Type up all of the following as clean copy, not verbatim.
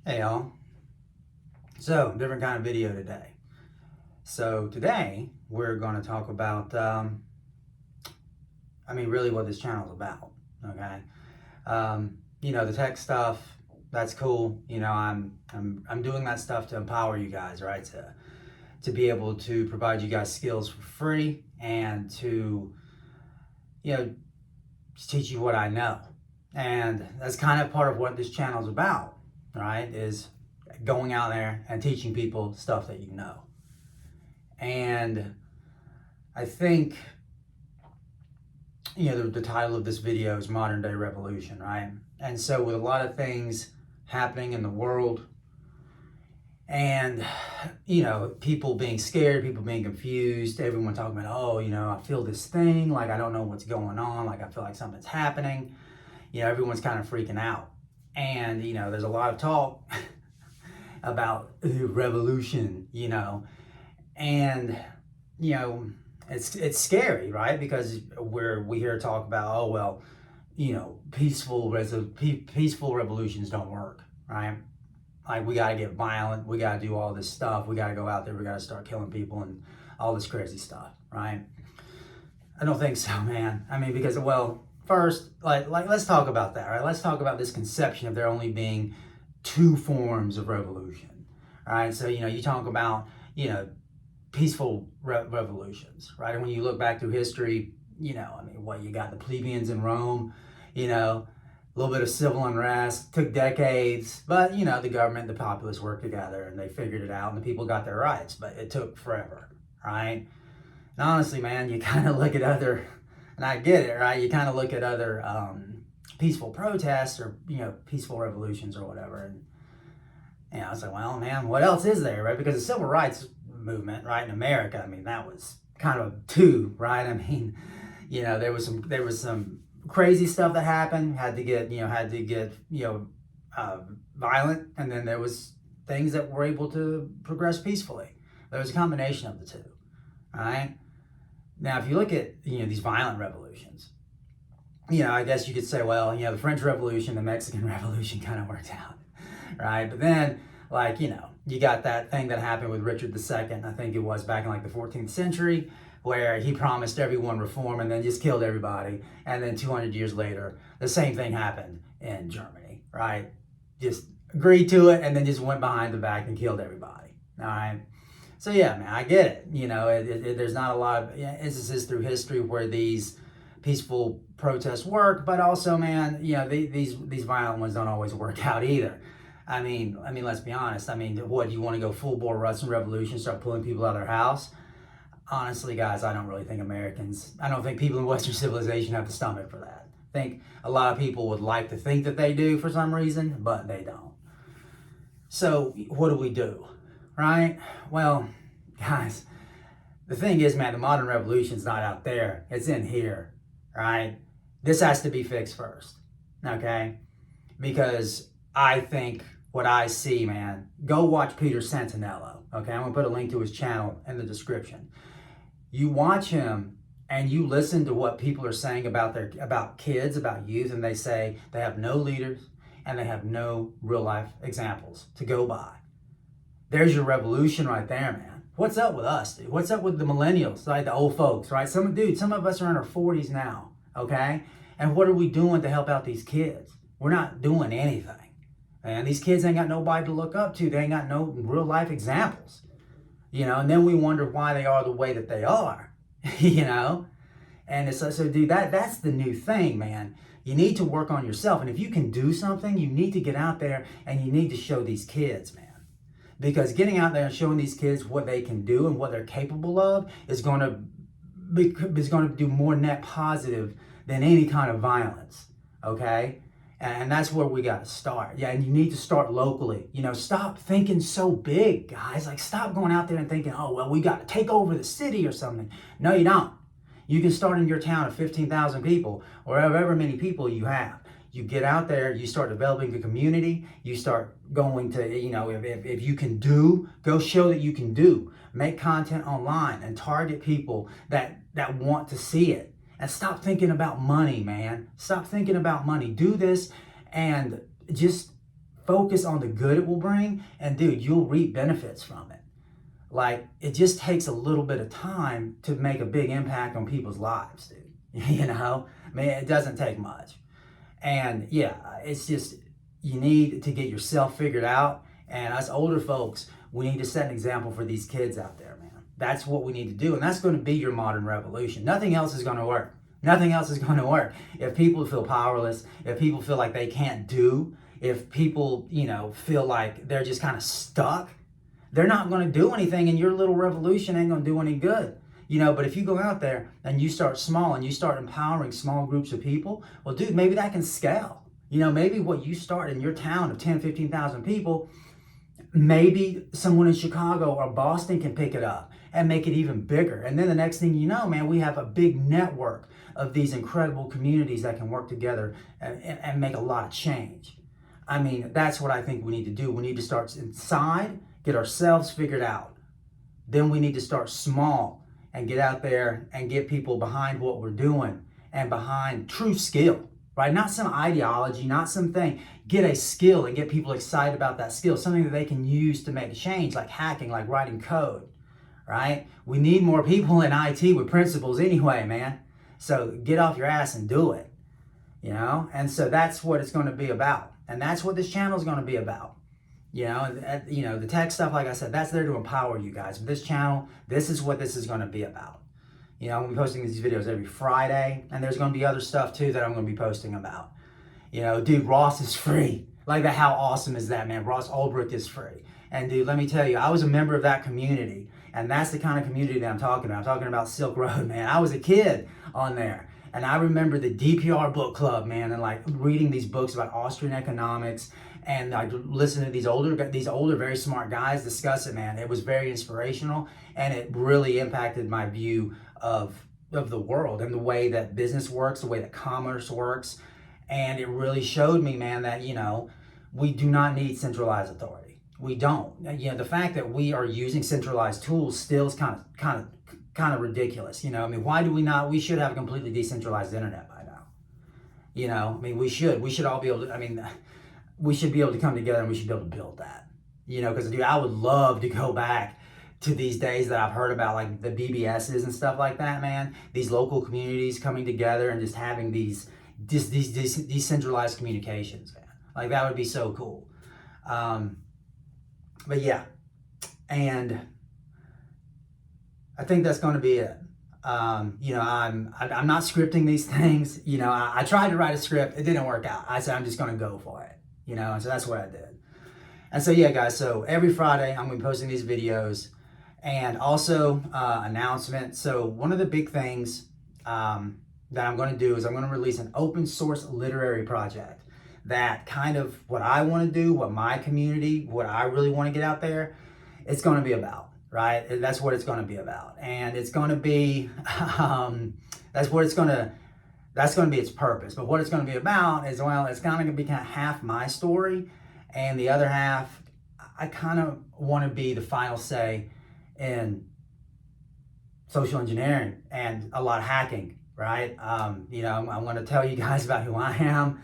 Hey y'all. So, different kind of video today. So, today we're going to talk about, really what this channel is about. Okay. The tech stuff, that's cool. I'm doing that stuff to empower you guys, right? To be able to provide you guys skills for free and to, just teach you what I know. And that's kind of part of what this channel is about, right? Is going out there and teaching people stuff that you know. And I think, the title of this video is Modern Day Revolution, right? And so, with a lot of things happening in the world, and people being scared, people being confused, everyone talking about, oh, I feel this thing, like I don't know what's going on, like I feel like something's happening. Everyone's kind of freaking out. And, there's a lot of talk about revolution, and, it's scary, right? Because we hear talk about, oh, well, peaceful revolutions don't work, right? Like, we got to get violent, we got to do all this stuff, we got to go out there, we got to start killing people and all this crazy stuff, right? I don't think so, man. Because, well, first, like let's talk about that, right? Let's talk about this conception of there only being two forms of revolution, right? So, you talk about, peaceful revolutions, right? And when you look back through history, what you got, the plebeians in Rome, a little bit of civil unrest, took decades, but, the government, the populace worked together and they figured it out and the people got their rights, but it took forever, right? And honestly, man, you kind of look at other, and I get it, right? You kind of look at other peaceful protests or, peaceful revolutions or whatever. And, I was like, well, man, what else is there, right? Because the civil rights movement, right, in America, that was kind of two, right? There was some crazy stuff that happened, had to get violent, and then there was things that were able to progress peacefully. There was a combination of the two, right? Now, if you look at, these violent revolutions, I guess you could say, well, the French Revolution, the Mexican Revolution kind of worked out, right? But then, like, you got that thing that happened with Richard II, I think it was back in like the 14th century, where he promised everyone reform and then just killed everybody. And then 200 years later, the same thing happened in Germany, right? Just agreed to it and then just went behind the back and killed everybody, all right? So yeah, man, I get it. There's not a lot of instances through history where these peaceful protests work, but also, man, these violent ones don't always work out either. Let's be honest. What, do you want to go full bore Russian revolution, start pulling people out of their house? Honestly, guys, I don't think people in Western civilization have the stomach for that. I think a lot of people would like to think that they do for some reason, but they don't. So what do? Right? Well, guys, the thing is, man, the modern revolution's not out there. It's in here, right? This has to be fixed first, okay? Because I think what I see, man, go watch Peter Santinello, okay? I'm going to put a link to his channel in the description. You watch him and you listen to what people are saying about kids, about youth, and they say they have no leaders and they have no real life examples to go by. There's your revolution right there, man. What's up with us, dude? What's up with the millennials, like the old folks, right? Some of us are in our 40s now, okay? And what are we doing to help out these kids? We're not doing anything. And these kids ain't got nobody to look up to. They ain't got no real life examples, and then we wonder why they are the way that they are, And it's so, dude, that's the new thing, man. You need to work on yourself. And if you can do something, you need to get out there and you need to show these kids, man. Because getting out there and showing these kids what they can do and what they're capable of is going to do more net positive than any kind of violence, okay? And that's where we got to start. Yeah, and you need to start locally. Stop thinking so big, guys. Like, stop going out there and thinking, oh, well, we got to take over the city or something. No, you don't. You can start in your town of 15,000 people or however many people you have. You get out there, you start developing a community, you start going to, if you can go show that you can do. Make content online and target people that want to see it. And stop thinking about money, man. Stop thinking about money. Do this and just focus on the good it will bring, and dude, you'll reap benefits from it. Like, it just takes a little bit of time to make a big impact on people's lives, dude. You know, I mean, it doesn't take much. And yeah, it's just, you need to get yourself figured out. And us older folks, we need to set an example for these kids out there, man. That's what we need to do. And that's going to be your modern revolution. Nothing else is going to work. Nothing else is going to work. If people feel powerless, if people feel like they can't do, if people, you know, feel like they're just kind of stuck, they're not going to do anything, and your little revolution ain't going to do any good. You know, but if you go out there and you start small and you start empowering small groups of people, well, dude, maybe that can scale. You know, maybe what you start in your town of 10, 15,000 people, maybe someone in Chicago or Boston can pick it up and make it even bigger. And then the next thing you know, man, we have a big network of these incredible communities that can work together and make a lot of change. I mean, that's what I think we need to do. We need to start inside, get ourselves figured out. Then we need to start small and get out there and get people behind what we're doing and behind true skill, right? Not some ideology, not something. Get a skill and get people excited about that skill, something that they can use to make a change, like hacking, like writing code, right? We need more people in IT with principles anyway, man. So get off your ass and do it, you know? And so that's what it's going to be about. And that's what this channel is going to be about. You know, the tech stuff, like I said, that's there to empower you guys. But this channel, this is what this is going to be about. You know, I'm going to be posting these videos every Friday, and there's going to be other stuff too that I'm going to be posting about. You know, dude, Ross is free. Like, how awesome is that, man? Ross Ulbricht is free. And dude, let me tell you, I was a member of that community, and that's the kind of community that I'm talking about. I'm talking about Silk Road, man. I was a kid on there. And I remember the DPR book club, man, and like reading these books about Austrian economics, and I listened to these older, very smart guys discuss it, man. It was very inspirational, and it really impacted my view of the world and the way that business works, the way that commerce works. And it really showed me, man, that, you know, we do not need centralized authority. We don't. You know, the fact that we are using centralized tools still is kind of ridiculous. You know, I mean, why do we not? We should have a completely decentralized internet by now. You know, I mean, we should all be able to, I mean, we should be able to come together and we should be able to build that. You know, because dude, I would love to go back to these days that I've heard about, like the BBSs and stuff like that, man. These local communities coming together and just having these decentralized communications, man. Like, that would be so cool. But yeah, and I think that's going to be it. You know, I'm not scripting these things. You know, I tried to write a script. It didn't work out. I said, I'm just going to go for it. You know, and so that's what I did. And so, yeah, guys, so every Friday I'm going to be posting these videos, and also announcement. So one of the big things that I'm going to do is I'm going to release an open source literary project that kind of what I want to do, what my community, what I really want to get out there, it's going to be about. Right? That's what it's going to be about. And it's going to be, that's going to be its purpose. But what it's going to be about is, well, it's kind of going to be kind of half my story, and the other half, I kind of want to be the final say in social engineering and a lot of hacking, right? You know, I'm going to tell you guys about who I am,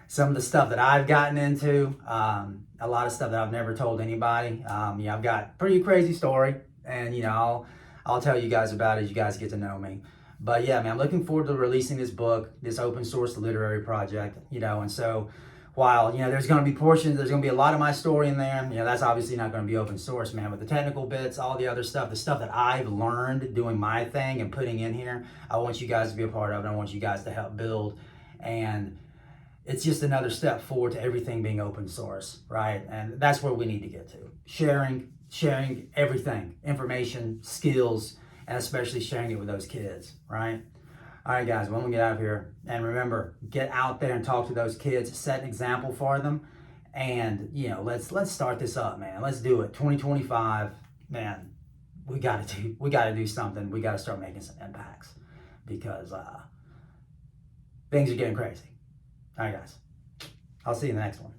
some of the stuff that I've gotten into, a lot of stuff that I've never told anybody. Yeah, I've got a pretty crazy story, and you know, I'll tell you guys about it as you guys get to know me. But yeah, man, I'm looking forward to releasing this book, this open source literary project, you know. And so while, you know, there's going to be portions, there's going to be a lot of my story in there, you know, that's obviously not going to be open source, man. But the technical bits, all the other stuff, the stuff that I've learned doing my thing and putting in here, I want you guys to be a part of it. I want you guys to help build. And it's just another step forward to everything being open source, right? And that's where we need to get to. Sharing everything, information, skills, and especially sharing it with those kids, right? All right, guys, well, I'm gonna get out of here. And remember, get out there and talk to those kids, set an example for them. And, you know, let's start this up, man. Let's do it. 2025, man, we gotta do something. We gotta start making some impacts, because things are getting crazy. All right, guys. I'll see you in the next one.